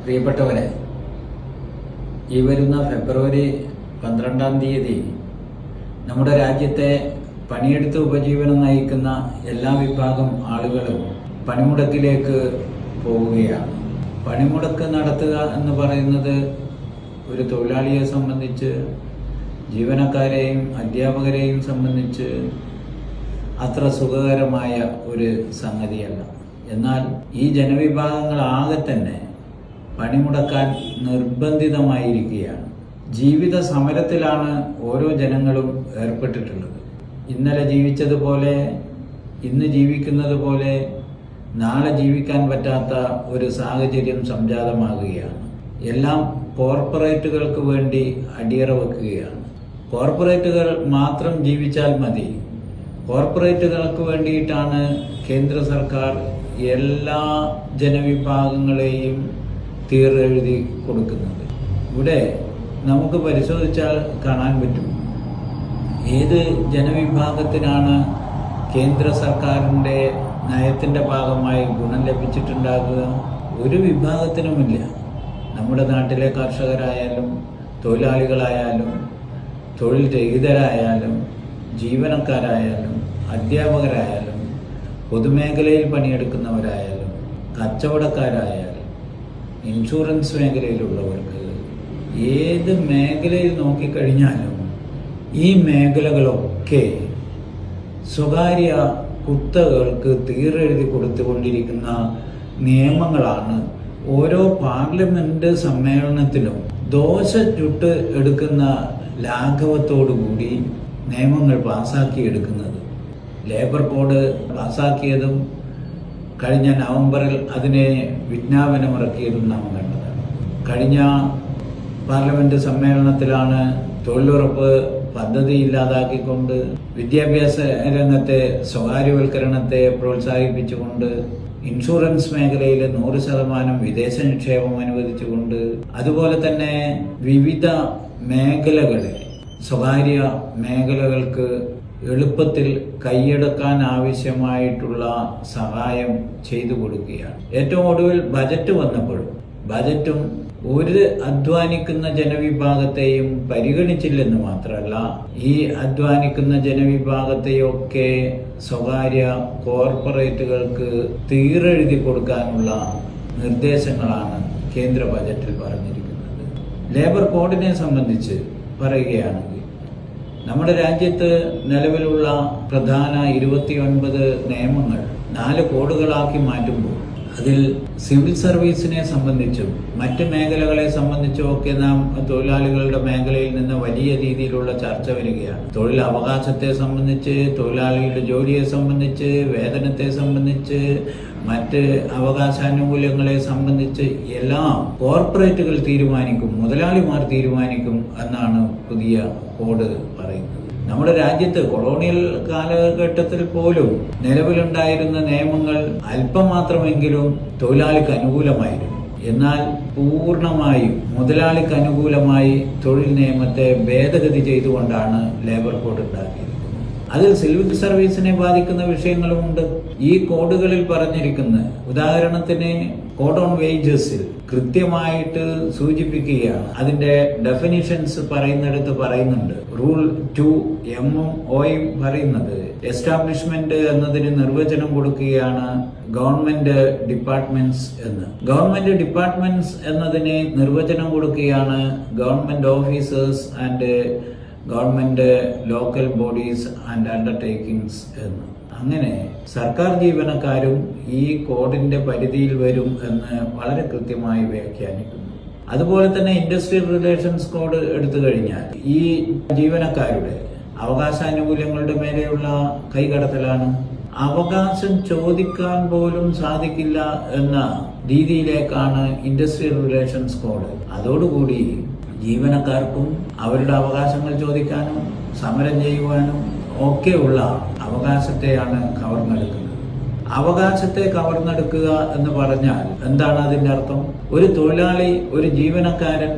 പ്രിയപ്പെട്ടവരെ, ഈ വരുന്ന ഫെബ്രുവരി 12-ാം തീയതി നമ്മുടെ രാജ്യത്തെ പണിയെടുത്ത് ഉപജീവനം നയിക്കുന്ന എല്ലാ വിഭാഗം ആളുകളും പണിമുടക്കിലേക്ക് പോവുകയാണ്. പണിമുടക്ക് നടത്തുക എന്ന് പറയുന്നത് ഒരു തൊഴിലാളിയെ സംബന്ധിച്ച്, ജീവനക്കാരെയും അധ്യാപകരെയും സംബന്ധിച്ച് അത്ര സുഖകരമായ ഒരു സംഗതിയല്ല. എന്നാൽ ഈ ജനവിഭാഗങ്ങളാകെ തന്നെ പണിമുടക്കാൻ നിർബന്ധിതമായിരിക്കുകയാണ്. ജീവിത സമരത്തിലാണ് ഓരോ ജനങ്ങളും ഏർപ്പെട്ടിട്ടുള്ളത്. ഇന്നലെ ജീവിച്ചതുപോലെ, ഇന്ന് ജീവിക്കുന്നത് പോലെ നാളെ ജീവിക്കാൻ പറ്റാത്ത ഒരു സാഹചര്യം സംജാതമാകുകയാണ്. എല്ലാം കോർപ്പറേറ്റുകൾക്ക് വേണ്ടി അടിയറ വെക്കുകയാണ്. കോർപ്പറേറ്റുകൾ മാത്രം ജീവിച്ചാൽ മതി. കോർപ്പറേറ്റുകൾക്ക് വേണ്ടിയിട്ടാണ് കേന്ദ്ര സർക്കാർ എല്ലാ ജനവിഭാഗങ്ങളെയും തീരെഴുതി കൊടുക്കുന്നത്. ഇവിടെ നമുക്ക് പരിശോധിച്ചാൽ കാണാൻ പറ്റും ഏത് ജനവിഭാഗത്തിനാണ് കേന്ദ്ര സർക്കാരിൻ്റെ നയത്തിൻ്റെ ഭാഗമായി ഗുണം ലഭിച്ചിട്ടുണ്ടാകുക. ഒരു വിഭാഗത്തിനുമില്ല. നമ്മുടെ നാട്ടിലെ കർഷകരായാലും തൊഴിലാളികളായാലും തൊഴിൽ രഹിതരായാലും ജീവനക്കാരായാലും അധ്യാപകരായാലും പൊതുമേഖലയിൽ പണിയെടുക്കുന്നവരായാലും കച്ചവടക്കാരായാലും ഇൻഷുറൻസ് മേഖലയിലുള്ളവർക്ക്, ഏത് മേഖലയിൽ നോക്കിക്കഴിഞ്ഞാലും ഈ മേഖലകളൊക്കെ സ്വകാര്യ കുത്തകകൾക്ക് തീരെഴുതി കൊടുത്തുകൊണ്ടിരിക്കുന്ന നിയമങ്ങളാണ് ഓരോ പാർലമെന്റ് സമ്മേളനത്തിലും ദോശ ചുട്ട് എടുക്കുന്ന ലാഘവത്തോടുകൂടി നിയമങ്ങൾ പാസാക്കിയെടുക്കുന്നത്. ലേബർ കോഡ് പാസാക്കിയതും കഴിഞ്ഞ നവംബറിൽ അതിനെ വിജ്ഞാപനമിറക്കിയതും നാം കണ്ടതാണ്. കഴിഞ്ഞ പാർലമെന്റ് സമ്മേളനത്തിലാണ് തൊഴിലുറപ്പ് പദ്ധതി ഇല്ലാതാക്കിക്കൊണ്ട് വിദ്യാഭ്യാസ രംഗത്തെ സ്വകാര്യവൽക്കരണത്തെ പ്രോത്സാഹിപ്പിച്ചുകൊണ്ട് ഇൻഷുറൻസ് മേഖലയിൽ 100% വിദേശ നിക്ഷേപം അനുവദിച്ചുകൊണ്ട്, അതുപോലെ തന്നെ വിവിധ മേഖലകളെ സ്വകാര്യ മേഖലകൾക്ക് എളുപ്പത്തിൽ കൈയടക്കാൻ ആവശ്യമായിട്ടുള്ള സഹായം ചെയ്തു കൊടുക്കുകയാണ്. ഏറ്റവും ഒടുവിൽ ബജറ്റ് വന്നപ്പോഴും ബജറ്റും ഒരു അധ്വാനിക്കുന്ന ജനവിഭാഗത്തെയും പരിഗണിച്ചില്ലെന്ന് മാത്രമല്ല, ഈ അധ്വാനിക്കുന്ന ജനവിഭാഗത്തെയൊക്കെ സ്വകാര്യ കോർപ്പറേറ്റുകൾക്ക് തീരെഴുതി കൊടുക്കാനുള്ള നിർദ്ദേശങ്ങളാണ് കേന്ദ്ര ബജറ്റിൽ പറഞ്ഞിരിക്കുന്നത്. ലേബർ കോഡിനെ സംബന്ധിച്ച് പറയുകയാണെങ്കിൽ, നമ്മുടെ രാജ്യത്ത് നിലവിലുള്ള പ്രധാന 29 നിയമങ്ങൾ 4 കോഡുകളാക്കി മാറ്റുമ്പോൾ അതിൽ സിവിൽ സർവീസിനെ സംബന്ധിച്ചും മറ്റ് മേഖലകളെ സംബന്ധിച്ചും ഒക്കെ നാം തൊഴിലാളികളുടെ മേഖലയിൽ നിന്ന് വലിയ രീതിയിലുള്ള ചർച്ച വരികയാണ്. തൊഴിൽ അവകാശത്തെ സംബന്ധിച്ച്, തൊഴിലാളികളുടെ ജോലിയെ സംബന്ധിച്ച്, വേതനത്തെ സംബന്ധിച്ച്, മറ്റ് അവകാശാനുകൂല്യങ്ങളെ സംബന്ധിച്ച് എല്ലാം കോർപ്പറേറ്റുകൾ തീരുമാനിക്കും, മുതലാളിമാർ തീരുമാനിക്കും എന്നാണ് പുതിയ കോഡ് പറയുന്നത്. നമ്മുടെ രാജ്യത്ത് കൊളോണിയൽ കാലഘട്ടത്തിൽ പോലും നിലവിലുണ്ടായിരുന്ന നിയമങ്ങൾ അല്പം മാത്രമെങ്കിലും തൊഴിലാളിക്ക് അനുകൂലമായിരുന്നു. എന്നാൽ പൂർണ്ണമായും മുതലാളിക്ക് അനുകൂലമായി തൊഴിൽ നിയമത്തെ ഭേദഗതി ചെയ്തുകൊണ്ടാണ് ലേബർ കോഡ് ഉണ്ടാക്കിയത്. അതിൽ സിവിൽ സർവീസിനെ ബാധിക്കുന്ന വിഷയങ്ങളുമുണ്ട്. ഈ കോഡുകളിൽ പറഞ്ഞിരിക്കുന്ന, ഉദാഹരണത്തിന് കോഡ് ഓൺ വേജസിൽ കൃത്യമായിട്ട് സൂചിപ്പിക്കുകയാണ്. അതിന്റെ ഡെഫിനിഷൻസ് പറയുന്നിടത്ത് പറയുന്നുണ്ട്. റൂൾ 2 OM പറയുന്നത് എസ്റ്റാബ്ലിഷ്മെന്റ് എന്നതിന് നിർവചനം കൊടുക്കുകയാണ് ഗവൺമെന്റ് ഡിപ്പാർട്ട്മെന്റ്സ് എന്ന്. ഗവൺമെന്റ് ഡിപ്പാർട്ട്മെന്റ്സ് എന്നതിന് നിർവചനം കൊടുക്കുകയാണ് government officers and government local bodies and undertakings എന്ന്. അങ്ങനെ സർക്കാർ ജീവനക്കാരും ഈ കോഡിന്റെ പരിധിയിൽ വരും എന്ന് വളരെ കൃത്യമായി വ്യാഖ്യാനിക്കുന്നു. അതുപോലെ തന്നെ ഇൻഡസ്ട്രിയൽ റിലേഷൻസ് കോഡ് എടുത്തു കഴിഞ്ഞാൽ ഈ ജീവനക്കാരുടെ അവകാശാനുകൂല്യങ്ങളുടെ മേലെയുള്ള കൈകടത്തലാണ്. അവകാശം ചോദിക്കാൻ പോലും സാധിക്കില്ല എന്ന രീതിയിലേക്കാണ് ഇൻഡസ്ട്രിയൽ റിലേഷൻസ് കോഡ്. അതോടുകൂടി ജീവനക്കാർക്കും അവരുടെ അവകാശങ്ങൾ ചോദിക്കാനും സമരം ചെയ്യുവാനും ഒക്കെയുള്ള അവകാശത്തെയാണ് കവർന്നെടുക്കുന്നത്. അവകാശത്തെ കവർന്നെടുക്കുക എന്ന് പറഞ്ഞാൽ എന്താണ് അതിന്റെ അർത്ഥം? ഒരു തൊഴിലാളി, ഒരു ജീവനക്കാരൻ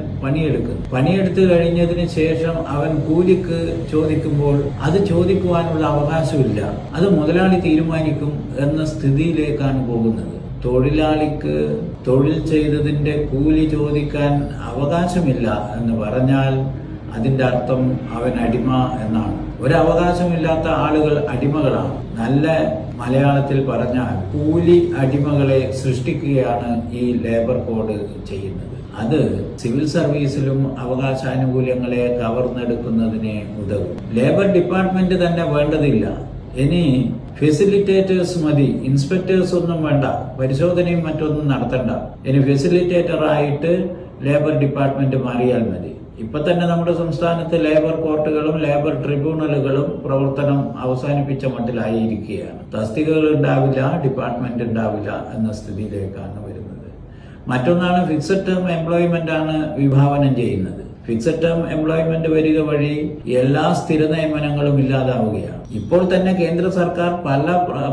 പണിയെടുത്തു കഴിഞ്ഞതിന് ശേഷം അവൻ കൂലിക്ക് ചോദിക്കുമ്പോൾ അത് ചോദിക്കുവാനുള്ള അവകാശമില്ല, അത് മുതലാളി തീരുമാനിക്കും എന്ന സ്ഥിതിയിലേക്കാണ് പോകുന്നത്. തൊഴിലാളിക്ക് തൊഴിൽ ചെയ്തതിൻ്റെ കൂലി ചോദിക്കാൻ അവകാശമില്ല എന്ന് പറഞ്ഞാൽ അതിൻ്റെ അർത്ഥം അവൻ അടിമ എന്നാണ്. ഒരവകാശമില്ലാത്ത ആളുകൾ അടിമകളാണ്. നല്ല മലയാളത്തിൽ പറഞ്ഞാൽ കൂലി അടിമകളെ സൃഷ്ടിക്കുകയാണ് ഈ ലേബർ കോഡ് ചെയ്യുന്നത്. അത് സിവിൽ സർവീസിലും അവകാശാനുകൂല്യങ്ങളെ കവർന്നെടുക്കുന്നതിന് ഉതകും. ലേബർ ഡിപ്പാർട്ട്മെന്റ് തന്നെ വേണ്ടതില്ല. ഇനി ഫെസിലിറ്റേറ്റേഴ്സ് മതി, ഇൻസ്പെക്ടേഴ്സ് ഒന്നും വേണ്ട, പരിശോധനയും മറ്റൊന്നും നടത്തണ്ട. ഇനി ഫെസിലിറ്റേറ്ററായിട്ട് ലേബർ ഡിപ്പാർട്ട്മെന്റ് മാറിയാൽ മതി. ഇപ്പൊ തന്നെ നമ്മുടെ സംസ്ഥാനത്ത് ലേബർ കോർട്ടുകളും ലേബർ ട്രിബ്യൂണലുകളും പ്രവർത്തനം അവസാനിപ്പിച്ച മട്ടിലായിരിക്കുകയാണ്. തസ്തികകൾ ഉണ്ടാവില്ല, ഡിപ്പാർട്ട്മെന്റ് ഉണ്ടാവില്ല എന്ന സ്ഥിതിയിലേക്കാണ് വരുന്നത്. മറ്റൊന്നാണ് ഫിക്സഡ് ടേം എംപ്ലോയ്മെന്റ് ആണ് വിഭാവനം ചെയ്യുന്നത്. ഫിക്സഡ് ടേം എംപ്ലോയ്മെന്റ് വരിക വഴി എല്ലാ സ്ഥിര നിയമനങ്ങളും ഇല്ലാതാവുകയാണ്. ഇപ്പോൾ തന്നെ കേന്ദ്ര സർക്കാർ പല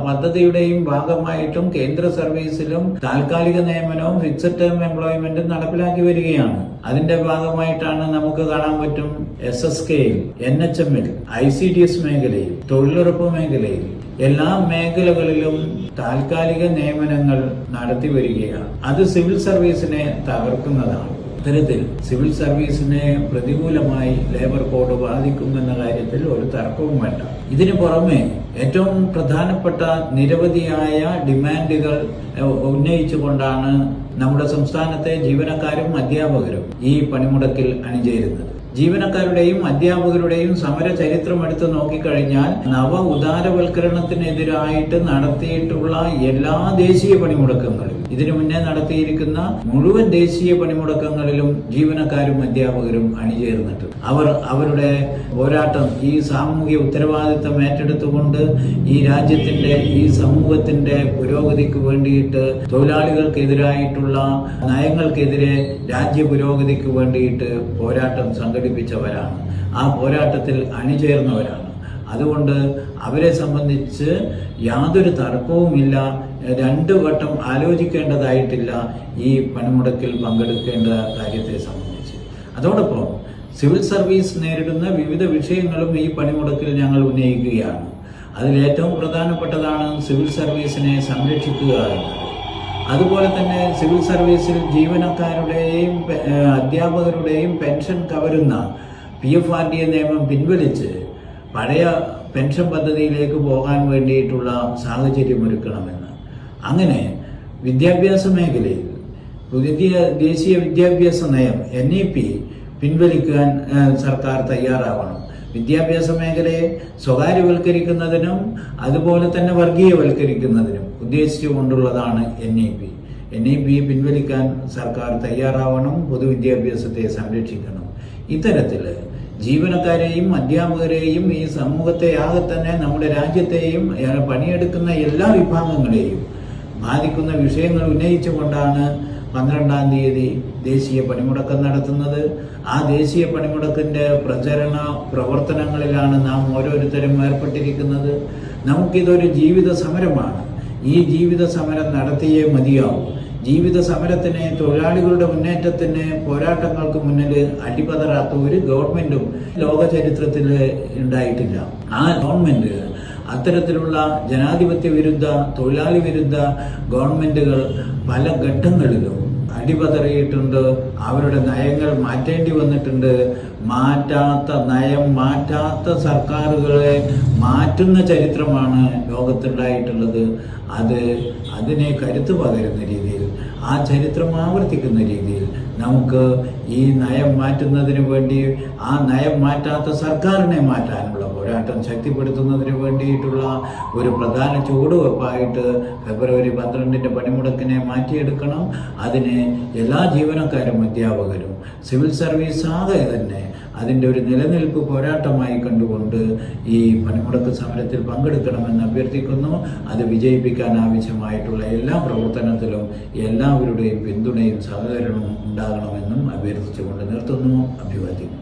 പദ്ധതിയുടെയും ഭാഗമായിട്ടും കേന്ദ്ര സർവീസിലും താൽക്കാലിക നിയമനവും ഫിക്സഡ് ടേം എംപ്ലോയ്മെന്റും നടപ്പിലാക്കി വരികയാണ്. അതിന്റെ ഭാഗമായിട്ടാണ് നമുക്ക് കാണാൻ പറ്റും SSKയിൽ, NHMൽ, ICDS മേഖലയിൽ, തൊഴിലുറപ്പ് മേഖലയിൽ എല്ലാ മേഖലകളിലും താൽക്കാലിക നിയമനങ്ങൾ നടത്തി വരികയാണ്. അത് സിവിൽ സർവീസിനെ തകർക്കുന്നതാണ്. ഇത്തരത്തിൽ സിവിൽ സർവീസിനെ പ്രതികൂലമായി ലേബർ കോഡ് ബാധിക്കുമെന്ന കാര്യത്തിൽ ഒരു തർക്കവും വേണ്ട. ഇതിനു പുറമെ ഏറ്റവും പ്രധാനപ്പെട്ട നിരവധിയായ ഡിമാൻഡുകൾ ഉന്നയിച്ചുകൊണ്ടാണ് നമ്മുടെ സംസ്ഥാനത്തെ ജീവനക്കാരും അധ്യാപകരും ഈ പണിമുടക്കിൽ അണിചേരുന്നത്. ജീവനക്കാരുടെയും അധ്യാപകരുടെയും സമര ചരിത്രം എടുത്തു നോക്കിക്കഴിഞ്ഞാൽ നവ ഉദാരവൽക്കരണത്തിനെതിരായിട്ട് നടത്തിയിട്ടുള്ള എല്ലാ ദേശീയ പണിമുടക്കങ്ങളിലും, ഇതിനു മുന്നേ നടത്തിയിരിക്കുന്ന മുഴുവൻ ദേശീയ പണിമുടക്കങ്ങളിലും ജീവനക്കാരും അധ്യാപകരും അണിചേർന്നിട്ട് അവർ അവരുടെ പോരാട്ടം, ഈ സാമൂഹിക ഉത്തരവാദിത്തം ഏറ്റെടുത്തുകൊണ്ട് ഈ രാജ്യത്തിന്റെ, ഈ സമൂഹത്തിന്റെ പുരോഗതിക്ക് വേണ്ടിയിട്ട്, തൊഴിലാളികൾക്കെതിരായിട്ടുള്ള നയങ്ങൾക്കെതിരെ രാജ്യ പുരോഗതിക്ക് വേണ്ടിയിട്ട് പോരാട്ടം സംഘടിപ്പിച്ചവരാണ്. ആ പോരാട്ടത്തിൽ അണിചേർന്നവരാണ്. അതുകൊണ്ട് അവരെ സംബന്ധിച്ച് യാതൊരു തർക്കവുമില്ല. രണ്ടു വട്ടം ആലോചിക്കേണ്ടതായിട്ടില്ല ഈ പണിമുടക്കിൽ പങ്കെടുക്കേണ്ട കാര്യത്തെ സംബന്ധിച്ച്. അതോടൊപ്പം സിവിൽ സർവീസ് നേരിടുന്ന വിവിധ വിഷയങ്ങളും ഈ പണിമുടക്കിൽ ഞങ്ങൾ ഉന്നയിക്കുകയാണ്. അതിലേറ്റവും പ്രധാനപ്പെട്ടതാണ് സിവിൽ സർവീസിനെ സംരക്ഷിക്കുക എന്നത്. അതുപോലെ തന്നെ സിവിൽ സർവീസിൽ ജീവനക്കാരുടെയും അധ്യാപകരുടെയും പെൻഷൻ കവരുന്ന PFRDA നിയമം പിൻവലിച്ച് പഴയ പെൻഷൻ പദ്ധതിയിലേക്ക് പോകാൻ വേണ്ടിയിട്ടുള്ള സാഹചര്യമൊരുക്കണമെന്ന്. അങ്ങനെ വിദ്യാഭ്യാസ മേഖലയിൽ പുതിയ ദേശീയ വിദ്യാഭ്യാസ നയം NEP പിൻവലിക്കാൻ സർക്കാർ തയ്യാറാവണം. വിദ്യാഭ്യാസ മേഖലയെ സ്വകാര്യവൽക്കരിക്കുന്നതിനും അതുപോലെ തന്നെ വർഗീയവൽക്കരിക്കുന്നതിനും ഉദ്ദേശിച്ചുകൊണ്ടുള്ളതാണ് NEP പിൻവലിക്കാൻ സർക്കാർ തയ്യാറാവണം. പൊതുവിദ്യാഭ്യാസത്തെ സംരക്ഷിക്കണം. ഇത്തരത്തിൽ ജീവനക്കാരെയും അധ്യാപകരെയും ഈ സമൂഹത്തെ ആകെ തന്നെ നമ്മുടെ രാജ്യത്തെയും പണിയെടുക്കുന്ന എല്ലാ വിഭാഗങ്ങളെയും ബാധിക്കുന്ന വിഷയങ്ങൾ ഉന്നയിച്ചുകൊണ്ടാണ് 12-ാം തീയതി ദേശീയ പണിമുടക്കം നടത്തുന്നത്. ആ ദേശീയ പണിമുടക്കിന്റെ പ്രചരണ പ്രവർത്തനങ്ങളിലാണ് നാം ഓരോരുത്തരും ഏർപ്പെട്ടിരിക്കുന്നത്. നമുക്കിതൊരു ജീവിത സമരമാണ്. ഈ ജീവിത സമരം നടത്തിയേ മതിയാവും. ജീവിത സമരത്തിന്, തൊഴിലാളികളുടെ മുന്നേറ്റത്തിന്, പോരാട്ടങ്ങൾക്ക് മുന്നിൽ അടിപതറാത്ത ഒരു ഗവൺമെന്റും ലോക ചരിത്രത്തിൽ ഉണ്ടായിട്ടില്ല. ആ ഗവൺമെന്റ്, അത്തരത്തിലുള്ള ജനാധിപത്യ വിരുദ്ധ, തൊഴിലാളി വിരുദ്ധ ഗവൺമെന്റുകൾ പല ഘട്ടങ്ങളിലും അടിപതറിയിട്ടുണ്ട്. അവരുടെ നയങ്ങൾ മാറ്റേണ്ടി വന്നിട്ടുണ്ട്. മാറ്റാത്ത നയം, മാറ്റാത്ത സർക്കാരുകളെ മാറ്റുന്ന ചരിത്രമാണ് ലോകത്തുണ്ടായിട്ടുള്ളത്. അതിനെ കരുത്തു പകരുന്ന രീതിയിൽ, ആ ചരിത്രം ആവർത്തിക്കുന്ന രീതിയിൽ നമുക്ക് ഈ നയം മാറ്റുന്നതിന് വേണ്ടി, ആ നയം മാറ്റാത്ത സർക്കാരിനെ മാറ്റാനുള്ള പോരാട്ടം ശക്തിപ്പെടുത്തുന്നതിന് വേണ്ടിയിട്ടുള്ള ഒരു പ്രധാന ചുവടുവെപ്പായിട്ട് ഫെബ്രുവരി 12-ന്റെ പണിമുടക്കിനെ മാറ്റിയെടുക്കണം. അതിന് എല്ലാ ജീവനക്കാരും അധ്യാപകരും സിവിൽ സർവീസ് ആകെ തന്നെ അതിൻ്റെ ഒരു നിലനിൽപ്പ് പോരാട്ടമായി കണ്ടുകൊണ്ട് ഈ പണിമുടക്ക് സമരത്തിൽ പങ്കെടുക്കണമെന്ന് അഭ്യർത്ഥിക്കുന്നു. അത് വിജയിപ്പിക്കാൻ ആവശ്യമായിട്ടുള്ള എല്ലാ പ്രവർത്തനത്തിലും എല്ലാവരുടെയും പിന്തുണയും സഹകരണവും ഉണ്ടാകണമെന്നും അഭ്യർത്ഥിച്ചുകൊണ്ട് നിർത്തുന്നു. അഭിവാദ്യം.